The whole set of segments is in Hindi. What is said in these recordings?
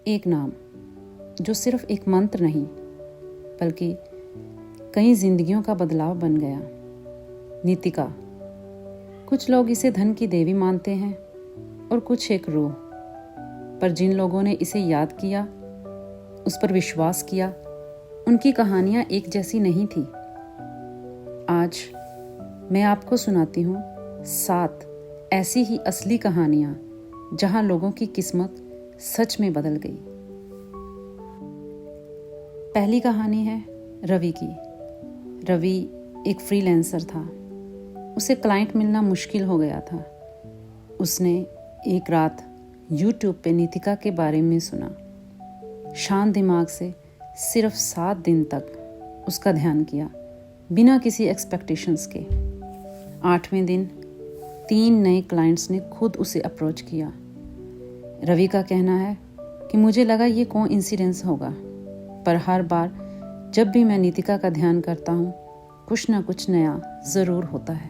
एक नाम जो सिर्फ एक मंत्र नहीं बल्कि कई जिंदगियों का बदलाव बन गया। नीतिका। कुछ लोग इसे धन की देवी मानते हैं और कुछ एक रूह, पर जिन लोगों ने इसे याद किया, उस पर विश्वास किया, उनकी कहानियां एक जैसी नहीं थी। आज मैं आपको सुनाती हूँ 7 ऐसी ही असली कहानियां जहां लोगों की किस्मत सच में बदल गई। पहली कहानी है रवि की। रवि एक फ्रीलांसर था। उसे क्लाइंट मिलना मुश्किल हो गया था। उसने एक रात YouTube पे नीतिका के बारे में सुना। शांत दिमाग से सिर्फ 7 दिन तक उसका ध्यान किया, बिना किसी एक्सपेक्टेशंस के। 8वें दिन 3 नए क्लाइंट्स ने खुद उसे अप्रोच किया। रवि का कहना है कि मुझे लगा ये कोइंसिडेंस होगा, पर हर बार जब भी मैं नीतिका का ध्यान करता हूँ, कुछ ना कुछ नया ज़रूर होता है।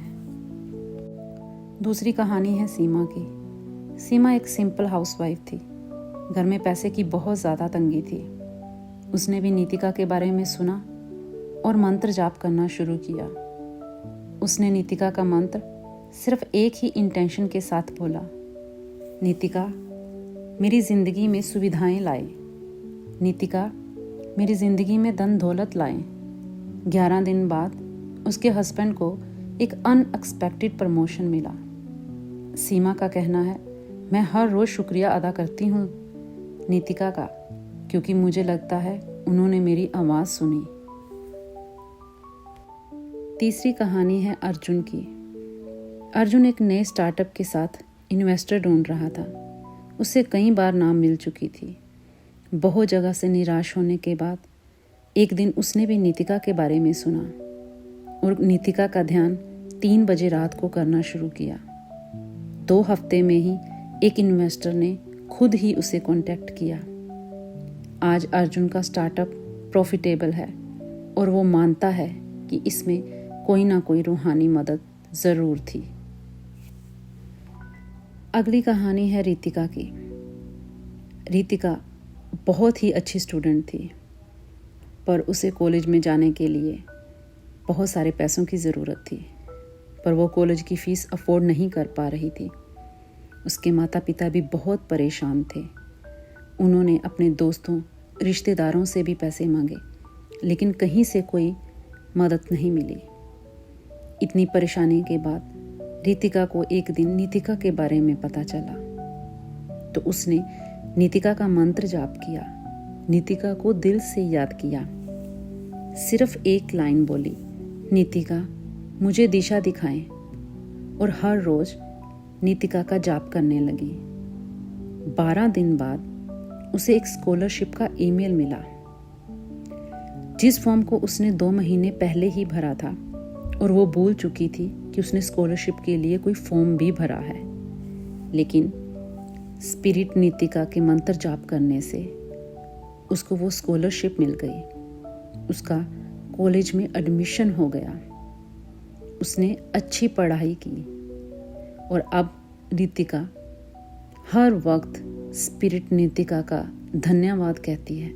दूसरी कहानी है सीमा की। सीमा एक सिंपल हाउसवाइफ थी। घर में पैसे की बहुत ज़्यादा तंगी थी। उसने भी नीतिका के बारे में सुना और मंत्र जाप करना शुरू किया। उसने नीतिका का मंत्र सिर्फ एक ही इंटेंशन के साथ बोला, नीतिका मेरी ज़िंदगी में सुविधाएं लाए, नीतिका मेरी ज़िंदगी में धन दौलत लाए। 11 दिन बाद उसके हस्बैंड को एक अनएक्सपेक्टेड प्रमोशन मिला। सीमा का कहना है, मैं हर रोज़ शुक्रिया अदा करती हूँ नीतिका का, क्योंकि मुझे लगता है उन्होंने मेरी आवाज़ सुनी। तीसरी कहानी है अर्जुन की। अर्जुन एक नए स्टार्टअप के साथ इन्वेस्टर ढूंढ रहा था। उसे कई बार नाम मिल चुकी थी। बहुत जगह से निराश होने के बाद एक दिन उसने भी नीतिका के बारे में सुना और नीतिका का ध्यान 3 बजे रात को करना शुरू किया। 2 हफ्ते में ही एक इन्वेस्टर ने खुद ही उसे कांटेक्ट किया। आज अर्जुन का स्टार्टअप प्रॉफिटेबल है और वो मानता है कि इसमें कोई ना कोई रूहानी मदद ज़रूर थी। अगली कहानी है रितिका की। रितिका बहुत ही अच्छी स्टूडेंट थी, पर उसे कॉलेज में जाने के लिए बहुत सारे पैसों की ज़रूरत थी, पर वो कॉलेज की फ़ीस अफोर्ड नहीं कर पा रही थी। उसके माता पिता भी बहुत परेशान थे। उन्होंने अपने दोस्तों, रिश्तेदारों से भी पैसे मांगे, लेकिन कहीं से कोई मदद नहीं मिली। इतनी परेशानी के बाद रितिका को एक दिन नीतिका के बारे में पता चला, तो उसने नीतिका का मंत्र जाप किया, नीतिका को दिल से याद किया। सिर्फ एक लाइन बोली, नीतिका मुझे दिशा दिखाएं, और हर रोज नीतिका का जाप करने लगी। 12 दिन बाद उसे एक स्कॉलरशिप का ईमेल मिला, जिस फॉर्म को उसने 2 महीने पहले ही भरा था, और वो भूल चुकी थी कि उसने स्कॉलरशिप के लिए कोई फॉर्म भी भरा है। लेकिन स्पिरिट नीतिका के मंत्र जाप करने से उसको वो स्कॉलरशिप मिल गई। उसका कॉलेज में एडमिशन हो गया। उसने अच्छी पढ़ाई की और अब नीतिका हर वक्त स्पिरिट नीतिका का धन्यवाद कहती है।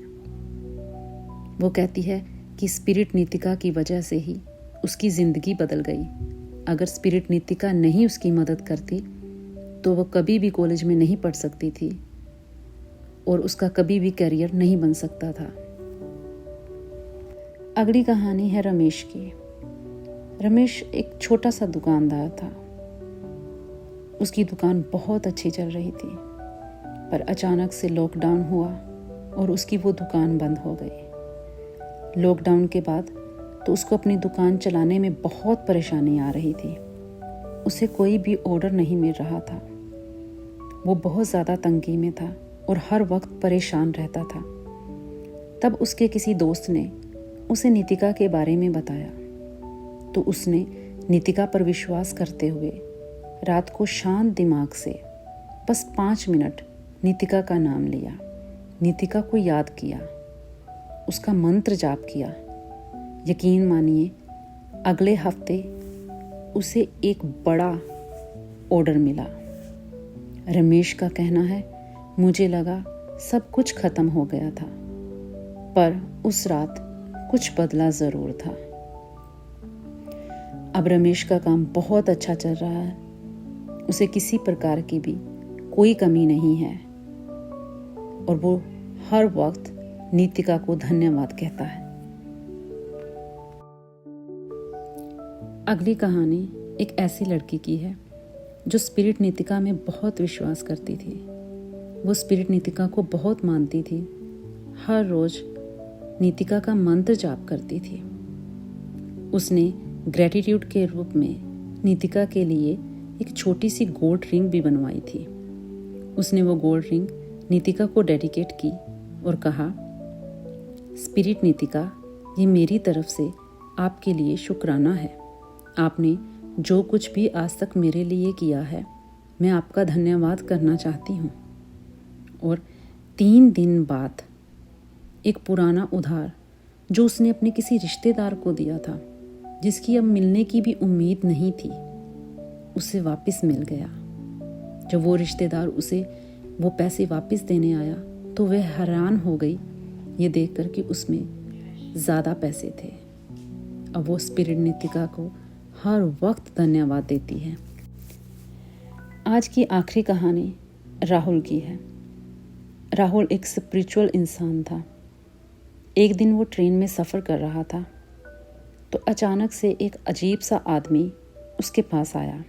वो कहती है कि स्पिरिट नीतिका की वजह से ही उसकी ज़िंदगी बदल गई। अगर स्पिरिट नीतिका नहीं उसकी मदद करती तो वो कभी भी कॉलेज में नहीं पढ़ सकती थी और उसका कभी भी करियर नहीं बन सकता था। अगली कहानी है रमेश की। रमेश एक छोटा सा दुकानदार था। उसकी दुकान बहुत अच्छी चल रही थी, पर अचानक से लॉकडाउन हुआ और उसकी वो दुकान बंद हो गई। लॉकडाउन के बाद तो उसको अपनी दुकान चलाने में बहुत परेशानी आ रही थी। उसे कोई भी ऑर्डर नहीं मिल रहा था। वो बहुत ज़्यादा तंगी में था और हर वक्त परेशान रहता था। तब उसके किसी दोस्त ने उसे नीतिका के बारे में बताया, तो उसने नीतिका पर विश्वास करते हुए रात को शांत दिमाग से बस 5 मिनट नीतिका का नाम लिया, नीतिका को याद किया, उसका मंत्र जाप किया। यकीन मानिए, अगले हफ्ते उसे एक बड़ा ऑर्डर मिला। रमेश का कहना है, मुझे लगा सब कुछ खत्म हो गया था, पर उस रात कुछ बदला ज़रूर था। अब रमेश का काम बहुत अच्छा चल रहा है, उसे किसी प्रकार की भी कोई कमी नहीं है और वो हर वक्त नीतिका को धन्यवाद कहता है। अगली कहानी एक ऐसी लड़की की है जो स्पिरिट नीतिका में बहुत विश्वास करती थी। वो स्पिरिट नीतिका को बहुत मानती थी, हर रोज नीतिका का मंत्र जाप करती थी। उसने ग्रेटिट्यूड के रूप में नीतिका के लिए एक छोटी सी गोल्ड रिंग भी बनवाई थी। उसने वो गोल्ड रिंग नीतिका को डेडिकेट की और कहा, स्पिरिट नीतिका, ये मेरी तरफ से आपके लिए शुक्राना है। आपने जो कुछ भी आज तक मेरे लिए किया है, मैं आपका धन्यवाद करना चाहती हूँ। और 3 दिन बाद एक पुराना उधार जो उसने अपने किसी रिश्तेदार को दिया था, जिसकी अब मिलने की भी उम्मीद नहीं थी, उसे वापस मिल गया। जब वो रिश्तेदार उसे वो पैसे वापस देने आया तो वह हैरान हो गई ये देखकर कि उसमें ज़्यादा पैसे थे। अब वो स्पिरिट नीतिका को हर वक्त धन्यवाद देती है। आज की आखिरी कहानी राहुल की है। राहुल एक स्पिरिचुअल इंसान था। एक दिन वो ट्रेन में सफ़र कर रहा था तो अचानक से एक अजीब सा आदमी उसके पास आया।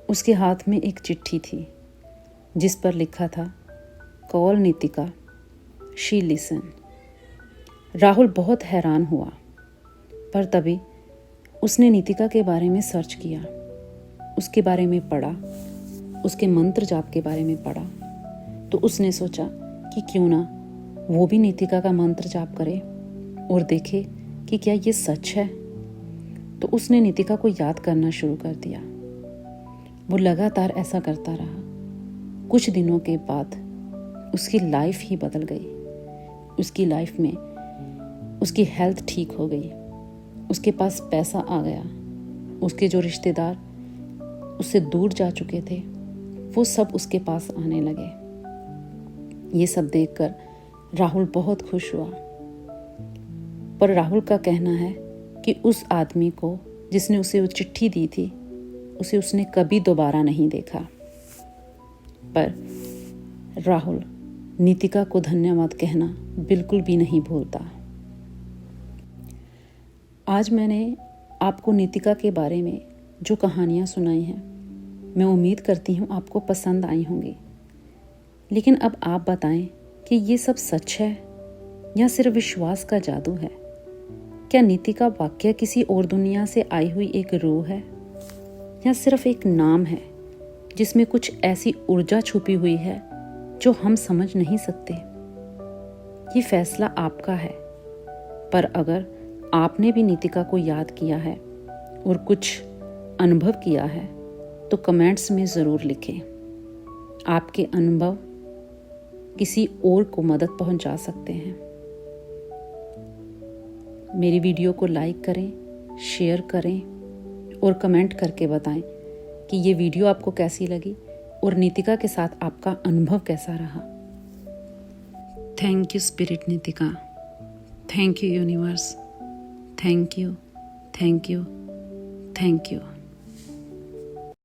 उसके हाथ में एक चिट्ठी थी जिस पर लिखा था, call Nitika, she listen. Rahul बहुत हैरान हुआ, पर तभी उसने नीतिका के बारे में सर्च किया, उसके बारे में पढ़ा, उसके मंत्र जाप के बारे में पढ़ा। तो उसने सोचा कि क्यों ना वो भी नीतिका का मंत्र जाप करे और देखे कि क्या ये सच है। तो उसने नीतिका को याद करना शुरू कर दिया। वो लगातार ऐसा करता रहा। कुछ दिनों के बाद उसकी लाइफ ही बदल गई। उसकी लाइफ में उसकी हेल्थ ठीक हो गई, उसके पास पैसा आ गया। उसके जो रिश्तेदार उससे दूर जा चुके थे वो सब उसके पास आने लगे। ये सब देखकर राहुल बहुत खुश हुआ। पर राहुल का कहना है कि उस आदमी को जिसने उसे वो चिट्ठी दी थी, उसे उसने कभी दोबारा नहीं देखा। पर राहुल नीतिका को धन्यवाद कहना बिल्कुल भी नहीं भूलता। आज मैंने आपको नीतिका के बारे में जो कहानियाँ सुनाई हैं, मैं उम्मीद करती हूँ आपको पसंद आई होंगी। लेकिन अब आप बताएं कि ये सब सच है या सिर्फ विश्वास का जादू है? क्या नीतिका वाकया किसी और दुनिया से आई हुई एक रूह है या सिर्फ एक नाम है जिसमें कुछ ऐसी ऊर्जा छुपी हुई है जो हम समझ नहीं सकते? ये फैसला आपका है। पर अगर आपने भी नीतिका को याद किया है और कुछ अनुभव किया है तो कमेंट्स में ज़रूर लिखें। आपके अनुभव किसी और को मदद पहुंचा सकते हैं। मेरी वीडियो को लाइक करें, शेयर करें और कमेंट करके बताएं कि ये वीडियो आपको कैसी लगी और नीतिका के साथ आपका अनुभव कैसा रहा। Thank you spirit Nitika, thank you universe, thank you, thank you, thank you.